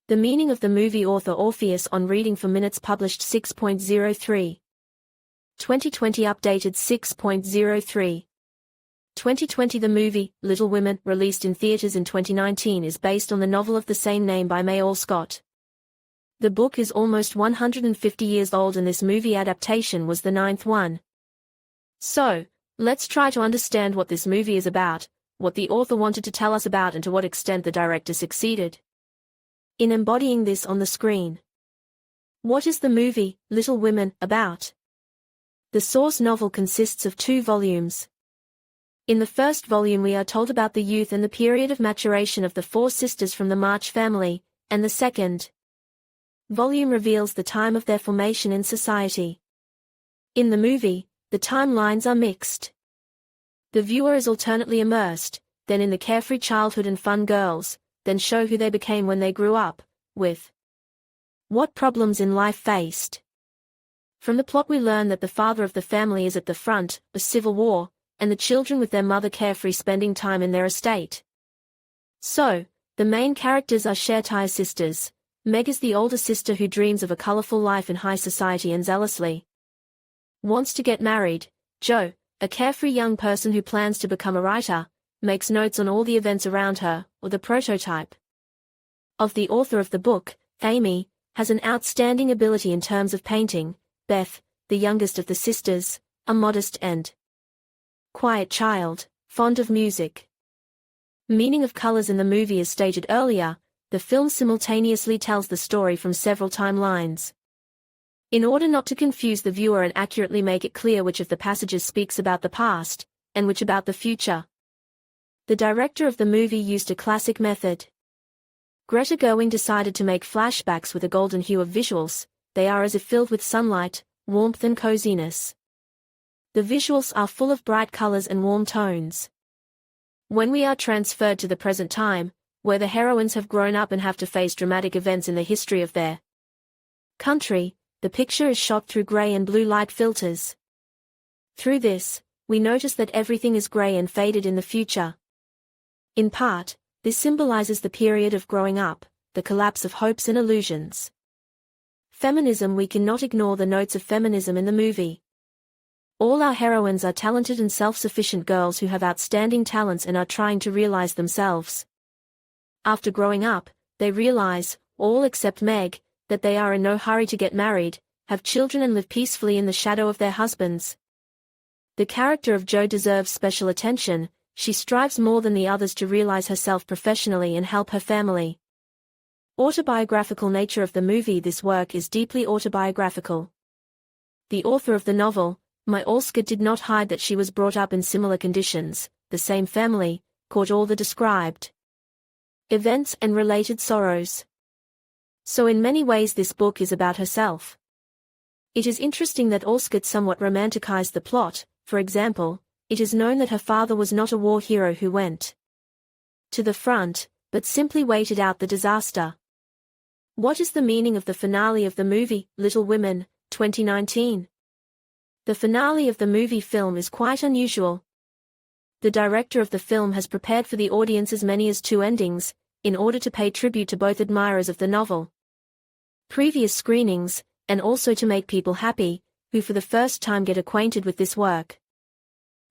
The meaning of the movie. Author Orpheus on Reading for Minutes, published 6.03. 2020 updated 6.03. 2020. The movie, Little Women, released in theaters in 2019, is based on the novel of the same name by May Alscott. The book is almost 150 years old and this movie adaptation was the 9th one. So, let's try to understand what this movie is about, what the author wanted to tell us about, and to what extent the director succeeded in embodying this on the screen. What is the movie, Little Women, about? The source novel consists of 2 volumes. In the first volume we are told about the youth and the period of maturation of the 4 sisters from the March family, and the second volume reveals the time of their formation in society. In the movie, the timelines are mixed. The viewer is alternately immersed, then in the carefree childhood and fun girls, then show who they became when they grew up, with what problems in life faced. From the plot we learn that the father of the family is at the front, a civil war, and the children with their mother carefree spending time in their estate. So, the main characters are Shertai sisters. Meg is the older sister who dreams of a colorful life in high society and zealously wants to get married. Jo, a carefree young person who plans to become a writer, makes notes on all the events around her, or the prototype of the author of the book. Amy has an outstanding ability in terms of painting. Beth, the youngest of the sisters, a modest and quiet child, fond of music. Meaning of colors. In the movie, as stated earlier, the film simultaneously tells the story from several timelines. In order not to confuse the viewer and accurately make it clear which of the passages speaks about the past, and which about the future, the director of the movie used a classic method. Greta Gerwig decided to make flashbacks with a golden hue of visuals. They are as if filled with sunlight, warmth and coziness. The visuals are full of bright colors and warm tones. When we are transferred to the present time, where the heroines have grown up and have to face dramatic events in the history of their country, the picture is shot through gray and blue light filters. Through this, we notice that everything is gray and faded in the future. In part, this symbolizes the period of growing up, the collapse of hopes and illusions. Feminism. We cannot ignore the notes of feminism in the movie. All our heroines are talented and self-sufficient girls who have outstanding talents and are trying to realize themselves. After growing up, they realize, all except Meg, that they are in no hurry to get married, have children and live peacefully in the shadow of their husbands. The character of Jo deserves special attention. She strives more than the others to realize herself professionally and help her family. Autobiographical nature of the movie. This work is deeply autobiographical. The author of the novel, May Alscott, did not hide that she was brought up in similar conditions, the same family, caught all the described events and related sorrows. So in many ways this book is about herself. It is interesting that Alscott somewhat romanticized the plot. For example, it is known that her father was not a war hero who went to the front, but simply waited out the disaster. What is the meaning of the finale of the movie, Little Women, 2019? The finale of the movie film is quite unusual. The director of the film has prepared for the audience as many as 2 endings, in order to pay tribute to both admirers of the novel, previous screenings, and also to make people happy, who for the first time get acquainted with this work.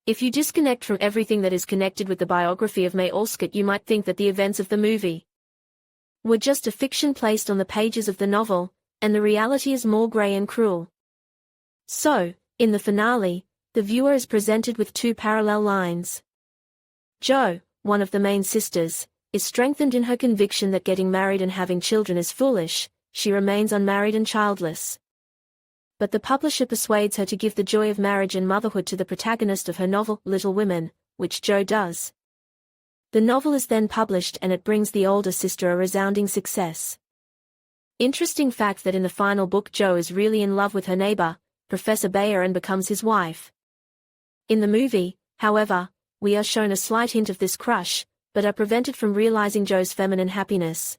If you disconnect from everything that is connected with the biography of May Alscott, you might think that the events of the movie were just a fiction placed on the pages of the novel, and the reality is more grey and cruel. So, in the finale, the viewer is presented with 2 parallel lines. Jo, one of the main sisters, is strengthened in her conviction that getting married and having children is foolish. She remains unmarried and childless. But the publisher persuades her to give the joy of marriage and motherhood to the protagonist of her novel, Little Women, which Jo does. The novel is then published and it brings the older sister a resounding success. Interesting fact that in the final book Jo is really in love with her neighbor, Professor Bayer, and becomes his wife. In the movie, however, we are shown a slight hint of this crush, but are prevented from realizing Jo's feminine happiness.